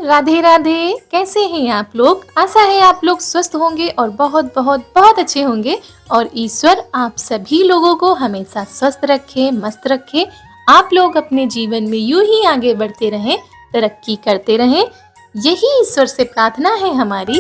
राधे राधे। कैसे हैं आप लोग? आशा है आप लोग स्वस्थ होंगे और बहुत बहुत बहुत अच्छे होंगे। और ईश्वर आप सभी लोगों को हमेशा स्वस्थ रखे, मस्त रखे। आप लोग अपने जीवन में यूं ही आगे बढ़ते रहें, तरक्की करते रहें, यही ईश्वर से प्रार्थना है हमारी।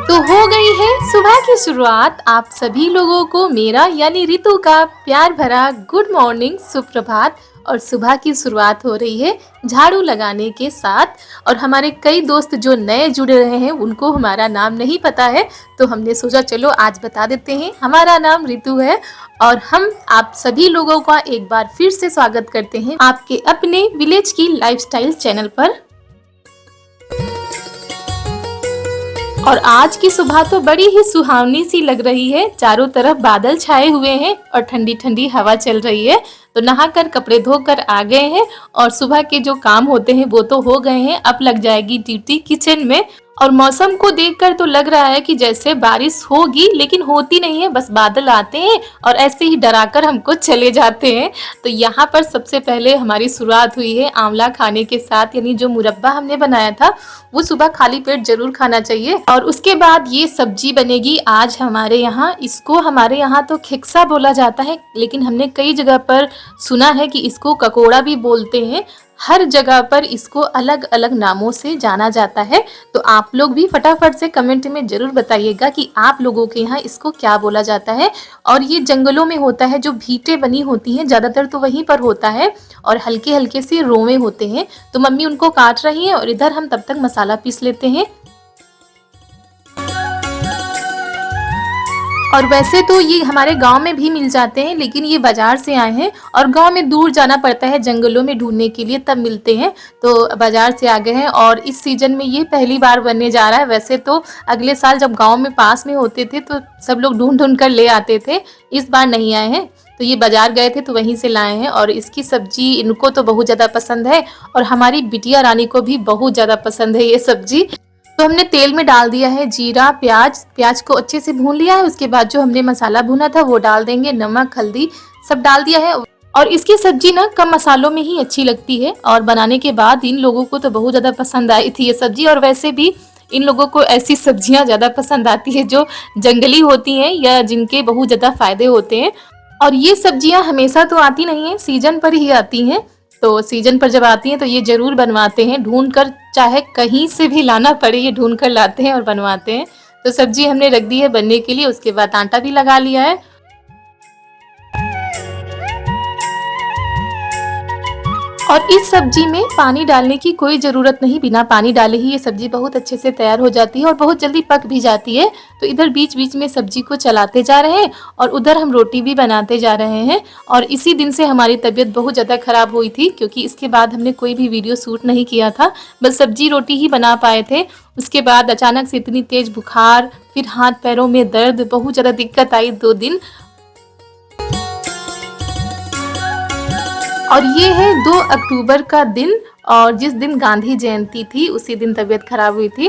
तो हो गई है सुबह की शुरुआत। आप सभी लोगों को मेरा यानी ऋतु का प्यार भरा गुड मॉर्निंग, सुप्रभात। और सुबह की शुरुआत हो रही है झाड़ू लगाने के साथ। और हमारे कई दोस्त जो नए जुड़े रहे हैं उनको हमारा नाम नहीं पता है, तो हमने सोचा चलो आज बता देते हैं। हमारा नाम ऋतु है और हम आप सभी लोगों का एक बार फिर से स्वागत करते हैं आपके अपने विलेज की लाइफस्टाइल चैनल पर। और आज की सुबह तो बड़ी ही सुहावनी सी लग रही है। चारों तरफ बादल छाए हुए हैं और ठंडी ठंडी हवा चल रही है। तो नहाकर कपड़े धोकर आ गए हैं और सुबह के जो काम होते हैं वो तो हो गए हैं। अब लग जाएगी ड्यूटी किचन में। और मौसम को देखकर तो लग रहा है कि जैसे बारिश होगी, लेकिन होती नहीं है, बस बादल आते हैं और ऐसे ही डराकर हमको चले जाते हैं। तो यहाँ पर सबसे पहले हमारी शुरुआत हुई है आंवला खाने के साथ, यानी जो मुरब्बा हमने बनाया था वो सुबह खाली पेट जरूर खाना चाहिए। और उसके बाद ये सब्जी बनेगी आज हमारे यहाँ। इसको हमारे यहाँ तो खेक्सा बोला जाता है, लेकिन हमने कई जगह पर सुना है कि इसको ककोड़ा भी बोलते हैं। हर जगह पर इसको अलग अलग नामों से जाना जाता है। तो आप लोग भी फटाफट से कमेंट में जरूर बताइएगा कि आप लोगों के यहाँ इसको क्या बोला जाता है। और ये जंगलों में होता है, जो भीटें बनी होती हैं ज़्यादातर तो वहीं पर होता है। और हल्के हल्के से रोवे होते हैं। तो मम्मी उनको काट रही है और इधर हम तब तक मसाला पीस लेते हैं। और वैसे तो ये हमारे गांव में भी मिल जाते हैं, लेकिन ये बाजार से आए हैं और गांव में दूर जाना पड़ता है जंगलों में ढूंढने के लिए, तब मिलते हैं। तो बाजार से आ गए हैं और इस सीजन में ये पहली बार बनने जा रहा है। वैसे तो अगले साल जब गांव में पास में होते थे तो सब लोग ढूंढ ढूंढ कर ले आते थे, इस बार नहीं आए हैं। तो ये बाजार गए थे तो वहीं से लाए हैं। और इसकी सब्जी इनको तो बहुत ज़्यादा पसंद है और हमारी बिटिया रानी को भी बहुत ज़्यादा पसंद है ये सब्जी। तो हमने तेल में डाल दिया है जीरा, प्याज को अच्छे से भून लिया है। उसके बाद जो हमने मसाला भुना था वो डाल देंगे, नमक हल्दी सब डाल दिया है। और इसकी सब्जी ना कम मसालों में ही अच्छी लगती है। और बनाने के बाद इन लोगों को तो बहुत ज़्यादा पसंद आई थी ये सब्जी। और वैसे भी इन लोगों को ऐसी सब्जियां ज़्यादा पसंद आती है जो जंगली होती हैं या जिनके बहुत ज़्यादा फायदे होते हैं। और ये सब्जियां हमेशा तो आती नहीं है, सीजन पर ही आती हैं। तो सीजन पर जब आती हैं तो ये जरूर बनवाते हैं ढूंढ कर, चाहे कहीं से भी लाना पड़े ये ढूंढ कर लाते हैं और बनवाते हैं। तो सब्जी हमने रख दी है बनने के लिए। उसके बाद आटा भी लगा लिया है। और इस सब्जी में पानी डालने की कोई ज़रूरत नहीं, बिना पानी डाले ही ये सब्जी बहुत अच्छे से तैयार हो जाती है और बहुत जल्दी पक भी जाती है। तो इधर बीच बीच में सब्जी को चलाते जा रहे हैं और उधर हम रोटी भी बनाते जा रहे हैं। और इसी दिन से हमारी तबीयत बहुत ज़्यादा ख़राब हुई थी, क्योंकि इसके बाद हमने कोई भी वीडियो शूट नहीं किया था, बस सब्जी रोटी ही बना पाए थे। उसके बाद अचानक से इतनी तेज़ बुखार, फिर हाथ पैरों में दर्द, बहुत ज़्यादा दिक्कत आई 2 दिन। और ये है 2 अक्टूबर का दिन, और जिस दिन गांधी जयंती थी उसी दिन तबीयत खराब हुई थी।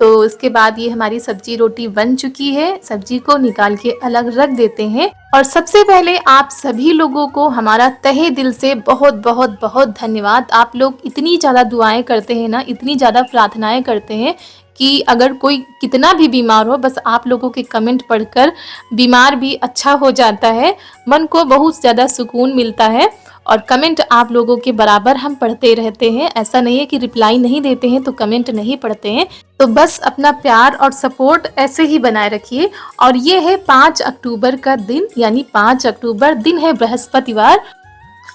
तो उसके बाद ये हमारी सब्जी रोटी बन चुकी है। सब्जी को निकाल के अलग रख देते हैं। और सबसे पहले आप सभी लोगों को हमारा तहे दिल से बहुत बहुत बहुत धन्यवाद। आप लोग इतनी ज़्यादा दुआएं करते हैं ना, इतनी ज़्यादा प्रार्थनाएं करते हैं कि अगर कोई कितना भी बीमार हो, बस आप लोगों के कमेंट पढ़कर बीमार भी अच्छा हो जाता है। मन को बहुत ज़्यादा सुकून मिलता है। और कमेंट आप लोगों के बराबर हम पढ़ते रहते हैं। ऐसा नहीं है कि रिप्लाई नहीं देते हैं तो कमेंट नहीं पढ़ते हैं। तो बस अपना प्यार और सपोर्ट ऐसे ही बनाए रखिए। और ये है 5 अक्टूबर का दिन, यानी 5 अक्टूबर दिन है बृहस्पतिवार।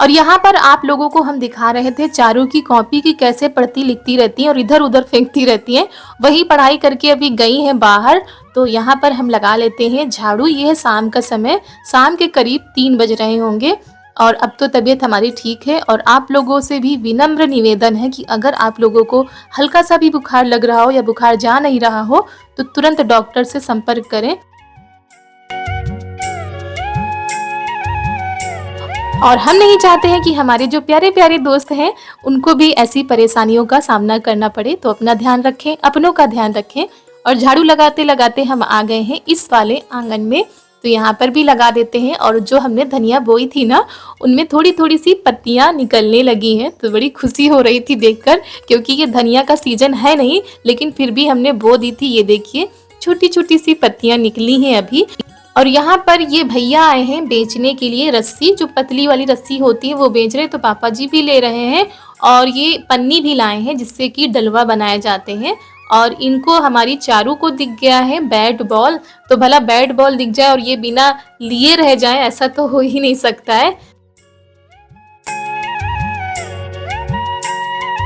और यहाँ पर आप लोगों को हम दिखा रहे थे चारों की कॉपी की कैसे पढ़ती लिखती रहती हैं और इधर उधर फेंकती रहती हैं। वही पढ़ाई करके अभी गई हैं बाहर। तो यहाँ पर हम लगा लेते हैं झाड़ू। ये है शाम का समय, शाम के करीब 3 बज रहे होंगे। और अब तो तबीयत हमारी ठीक है। और आप लोगों से भी विनम्र निवेदन है कि अगर आप लोगों को हल्का सा भी बुखार लग रहा हो या बुखार जा नहीं रहा हो तो तुरंत डॉक्टर से संपर्क करें। और हम नहीं चाहते हैं कि हमारे जो प्यारे प्यारे दोस्त हैं उनको भी ऐसी परेशानियों का सामना करना पड़े। तो अपना ध्यान रखें, अपनों का ध्यान रखें। और झाड़ू लगाते लगाते हम आ गए हैं इस वाले आंगन में। तो तो यहाँ पर भी लगा देते हैं। और जो हमने धनिया बोई थी ना, उनमें थोड़ी-थोड़ी सी पत्तियाँ निकलने लगी हैं, तो बड़ी खुशी हो रही थी देखकर, क्योंकि ये धनिया का सीज़न है नहीं, लेकिन फिर भी हमने बो दी थी। ये देखिए छोटी-छोटी सी पत्तियाँ निकली हैं अभी। और यहाँ पर ये भैया आए हैं बेचने के लिए रस्सी, जो पतली वाली रस्सी होती है वो बेच रहे हैं, तो पापा जी भी ले रहे हैं। और ये पन्नी भी लाए हैं जिससे कि डलवा बनाए जाते हैं। और इनको हमारी चारू को दिख गया है बैट बॉल, तो भला बैट बॉल दिख जाए और ये बिना लिए रह जाए, ऐसा तो हो ही नहीं सकता है।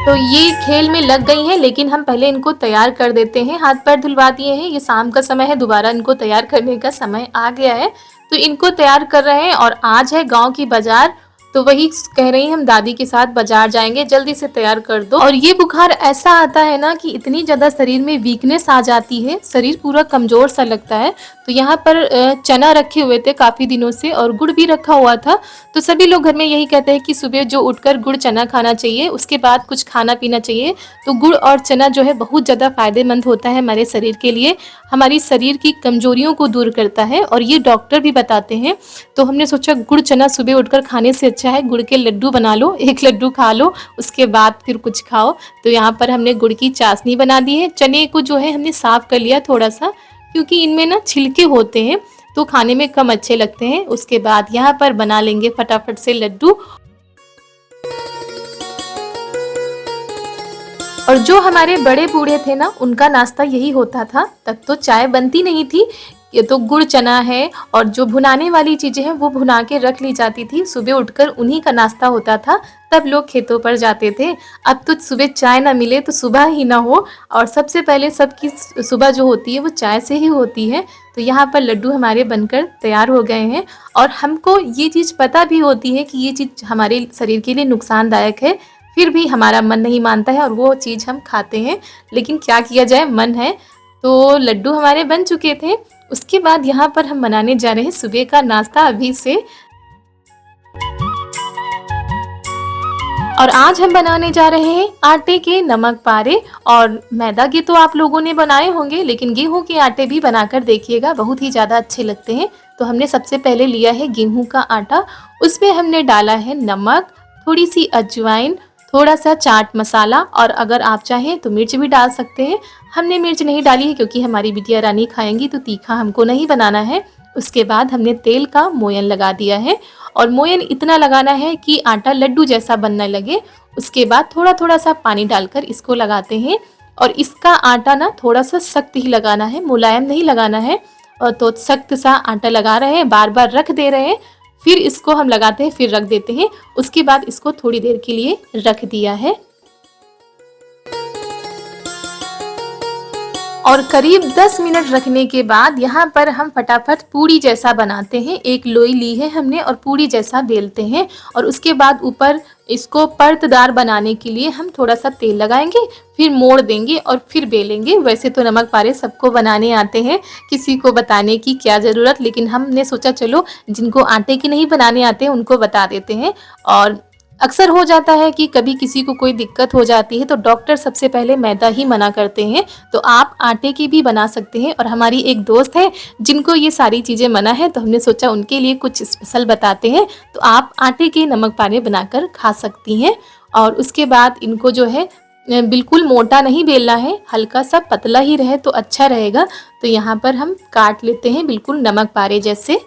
तो ये खेल में लग गई हैं, लेकिन हम पहले इनको तैयार कर देते हैं। हाथ पैर धुलवा दिए हैं, ये शाम का समय है, दोबारा इनको तैयार करने का समय आ गया है। तो इनको तैयार कर रहे हैं। और आज है गांव की बाजार, तो वही कह रही हैं हम दादी के साथ बाजार जाएंगे, जल्दी से तैयार कर दो। और ये बुखार ऐसा आता है ना कि इतनी ज़्यादा शरीर में वीकनेस आ जाती है, शरीर पूरा कमज़ोर सा लगता है। तो यहाँ पर चना रखे हुए थे काफ़ी दिनों से और गुड़ भी रखा हुआ था। तो सभी लोग घर में यही कहते हैं कि सुबह जो उठकर गुड़ चना खाना चाहिए, उसके बाद कुछ खाना पीना चाहिए। तो गुड़ और चना जो है बहुत ज़्यादा फायदेमंद होता है हमारे शरीर के लिए, हमारी शरीर की कमजोरियों को दूर करता है, और ये डॉक्टर भी बताते हैं। तो हमने सोचा गुड़ चना सुबह उठकर खाने से अच्छा है गुड़ के लड्डू बना लो, एक लड्डू खा लो, उसके बाद फिर कुछ खाओ। तो यहाँ पर हमने गुड़ की चाशनी बना दी है। चने को जो है हमने साफ कर लिया थोड़ा सा, क्योंकि इनमें ना छिलके होते हैं तो खाने में कम अच्छे लगते हैं। उसके बाद यहाँ पर बना लेंगे फटाफट से लड्डू। और जो हमारे बड़े बूढ़े थे ना, उनका नाश्ता यही होता था। तब तो चाय बनती नहीं थी, ये तो गुड़ चना है और जो भुनाने वाली चीजें हैं वो भुना के रख ली जाती थी। सुबह उठकर उन्हीं का नाश्ता होता था, तब लोग खेतों पर जाते थे। अब तो सुबह चाय ना मिले तो सुबह ही ना हो, और सबसे पहले सबकी सुबह जो होती है वो चाय से ही होती है। तो यहाँ पर लड्डू हमारे बनकर तैयार हो गए हैं। और हमको ये चीज़ पता भी होती है कि ये चीज़ हमारे शरीर के लिए नुकसानदायक है, फिर भी हमारा मन नहीं मानता है और वो चीज़ हम खाते हैं। लेकिन क्या किया जाए, मन है। तो लड्डू हमारे बन चुके थे। उसके बाद यहाँ पर हम बनाने जा रहे हैं सुबह का नाश्ता अभी से। और आज हम बनाने जा रहे हैं आटे के नमक पारे। और मैदा के तो आप लोगों ने बनाए होंगे, लेकिन गेहूं के आटे भी बनाकर देखिएगा, बहुत ही ज़्यादा अच्छे लगते हैं। तो हमने सबसे पहले लिया है गेहूं का आटा, उसमें हमने डाला है नमक, थोड़ी सी अजवाइन, थोड़ा सा चाट मसाला, और अगर आप चाहें तो मिर्च भी डाल सकते हैं। हमने मिर्च नहीं डाली है क्योंकि हमारी बिटिया रानी खाएंगी, तो तीखा हमको नहीं बनाना है। उसके बाद हमने तेल का मोयन लगा दिया है, और मोयन इतना लगाना है कि आटा लड्डू जैसा बनने लगे। उसके बाद थोड़ा थोड़ा सा पानी डालकर इसको लगाते हैं। और इसका आटा ना थोड़ा सा सख्त ही लगाना है, मुलायम नहीं लगाना है। और तो सख्त सा आटा लगा रहे हैं, बार बार रख दे रहे हैं, फिर इसको हम लगाते हैं, फिर रख देते हैं। उसके बाद इसको थोड़ी देर के लिए रख दिया है। और करीब 10 मिनट रखने के बाद यहाँ पर हम फटाफट पूड़ी जैसा बनाते हैं। एक लोई ली है हमने और पूड़ी जैसा बेलते हैं। और उसके बाद ऊपर इसको परतदार बनाने के लिए हम थोड़ा सा तेल लगाएंगे, फिर मोड़ देंगे और फिर बेलेंगे। वैसे तो नमक पारे सबको बनाने आते हैं, किसी को बताने की क्या ज़रूरत, लेकिन हमने सोचा चलो जिनको आटे की नहीं बनाने आते हैं उनको बता देते हैं। और अक्सर हो जाता है कि कभी किसी को कोई दिक्कत हो जाती है तो डॉक्टर सबसे पहले मैदा ही मना करते हैं, तो आप आटे की भी बना सकते हैं। और हमारी एक दोस्त है जिनको ये सारी चीज़ें मना है, तो हमने सोचा उनके लिए कुछ स्पेशल बताते हैं। तो आप आटे के नमक पारे बनाकर खा सकती हैं। और उसके बाद इनको जो है बिल्कुल मोटा नहीं बेलना है, हल्का सा पतला ही रहे तो अच्छा रहेगा। तो यहाँ पर हम काट लेते हैं बिल्कुल नमक पारे जैसे।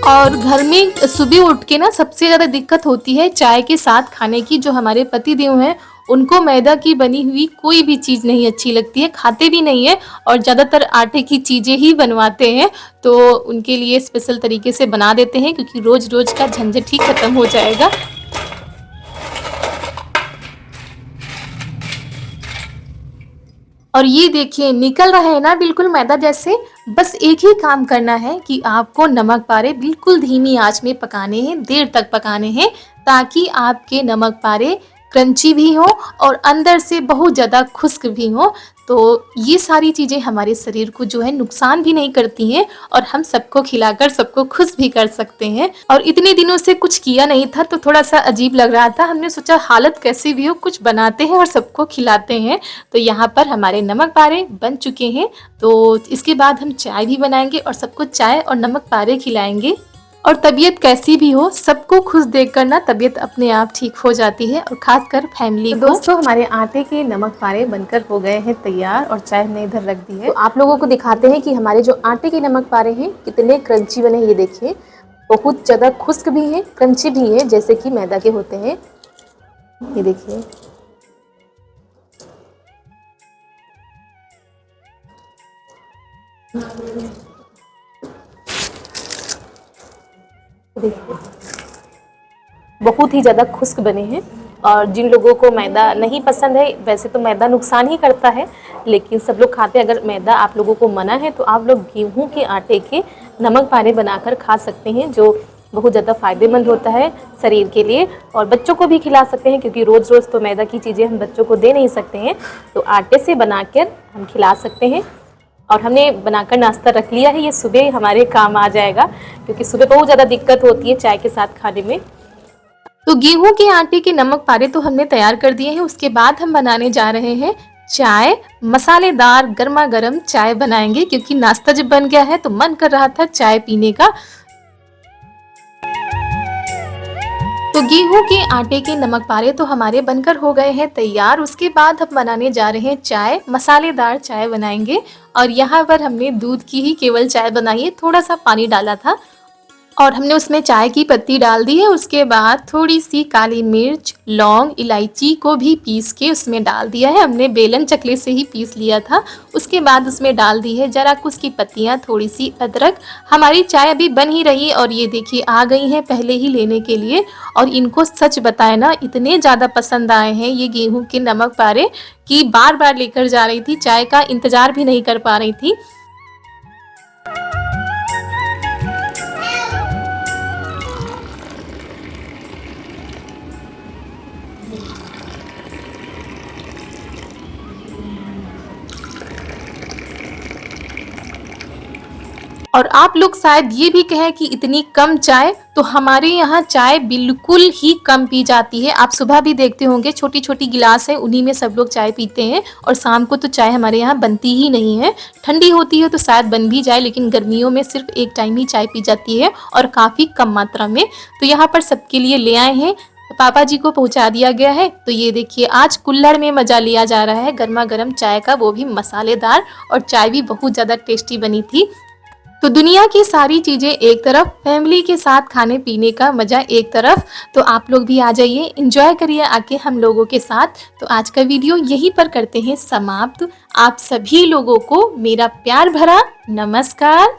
और घर में सुबह उठ के ना सबसे ज़्यादा दिक्कत होती है चाय के साथ खाने की। जो हमारे पति देव हैं उनको मैदा की बनी हुई कोई भी चीज़ नहीं अच्छी लगती है, खाते भी नहीं है, और ज़्यादातर आटे की चीज़ें ही बनवाते हैं। तो उनके लिए स्पेशल तरीके से बना देते हैं, क्योंकि रोज़ रोज़ का झंझट ही ख़त्म हो जाएगा। और ये देखिए निकल रहे हैं ना बिल्कुल मैदा जैसे। बस एक ही काम करना है कि आपको नमक पारे बिल्कुल धीमी आंच में पकाने हैं, देर तक पकाने हैं, ताकि आपके नमक पारे क्रंची भी हो और अंदर से बहुत ज़्यादा खुश्क भी हो। तो ये सारी चीज़ें हमारे शरीर को जो है नुकसान भी नहीं करती हैं और हम सबको खिलाकर सबको खुश भी कर सकते हैं। और इतने दिनों से कुछ किया नहीं था तो थोड़ा सा अजीब लग रहा था। हमने सोचा हालत कैसी भी हो कुछ बनाते हैं और सबको खिलाते हैं। तो यहाँ पर हमारे नमक पारे बन चुके हैं। तो इसके बाद हम चाय भी बनाएंगे और सबको चाय और नमक पारे खिलाएंगे। और तबीयत कैसी भी हो सबको खुश देखकर ना तबीयत अपने आप ठीक हो जाती है और खासकर फैमिली को। दोस्तों हमारे आटे के नमक पारे बनकर हो गए हैं तैयार और चाय हमने इधर रख दी है। तो आप लोगों को दिखाते हैं कि हमारे जो आटे के नमक पारे हैं कितने क्रंची बने। ये देखिए बहुत ज़्यादा खुश्क भी है, क्रंची भी है, जैसे कि मैदा के होते हैं। ये देखिए बहुत ही ज़्यादा खुश्क बने हैं। और जिन लोगों को मैदा नहीं पसंद है, वैसे तो मैदा नुकसान ही करता है लेकिन सब लोग खाते हैं। अगर मैदा आप लोगों को मना है तो आप लोग गेहूं के आटे के नमक पारे बनाकर खा सकते हैं, जो बहुत ज़्यादा फ़ायदेमंद होता है शरीर के लिए। और बच्चों को भी खिला सकते हैं क्योंकि रोज़ रोज़ तो मैदा की चीज़ें हम बच्चों को दे नहीं सकते हैं। तो आटे से बनाकर हम खिला सकते हैं। और हमने बनाकर नाश्ता रख लिया है, ये सुबह हमारे काम आ जाएगा क्योंकि सुबह बहुत ज़्यादा दिक्कत होती है चाय के साथ खाने में। तो गेहूं के आटे के नमक पारे तो हमने तैयार कर दिए हैं। उसके बाद हम बनाने जा रहे हैं चाय। मसालेदार गर्मा गर्म चाय बनाएंगे क्योंकि नाश्ता जब बन गया है तो मन कर रहा था चाय पीने का। तो गेहूं के आटे के नमक पारे तो हमारे बनकर हो गए हैं तैयार। उसके बाद हम बनाने जा रहे हैं चाय। मसालेदार चाय बनाएंगे और यहाँ पर हमने दूध की ही केवल चाय बनाई है, थोड़ा सा पानी डाला था और हमने उसमें चाय की पत्ती डाल दी है। उसके बाद थोड़ी सी काली मिर्च, लौंग, इलायची को भी पीस के उसमें डाल दिया है। हमने बेलन चकले से ही पीस लिया था। उसके बाद उसमें डाल दी है जरा कुछ की पत्तियाँ, थोड़ी सी अदरक। हमारी चाय अभी बन ही रही है और ये देखिए आ गई हैं पहले ही लेने के लिए। और इनको सच बताए ना इतने ज़्यादा पसंद आए हैं ये गेहूँ के नमक पारे कि बार बार लेकर जा रही थी, चाय का इंतज़ार भी नहीं कर पा रही थी। और आप लोग शायद ये भी कहें कि इतनी कम चाय, तो हमारे यहाँ चाय बिल्कुल ही कम पी जाती है। आप सुबह भी देखते होंगे छोटी छोटी गिलास है, उन्हीं में सब लोग चाय पीते हैं। और शाम को तो चाय हमारे यहाँ बनती ही नहीं है। ठंडी होती है तो शायद बन भी जाए लेकिन गर्मियों में सिर्फ एक टाइम ही चाय पी जाती है और काफ़ी कम मात्रा में। तो यहाँ पर सबके लिए ले आए हैं, पापा जी को पहुंचा दिया गया है। तो ये देखिए आज कुल्हड़ में मज़ा लिया जा रहा है गर्मा गर्म चाय का, वो भी मसालेदार। और चाय भी बहुत ज़्यादा टेस्टी बनी थी। तो दुनिया की सारी चीज़ें एक तरफ, फैमिली के साथ खाने पीने का मज़ा एक तरफ। तो आप लोग भी आ जाइए, एंजॉय करिए आके हम लोगों के साथ। तो आज का वीडियो यहीं पर करते हैं समाप्त। आप सभी लोगों को मेरा प्यार भरा नमस्कार।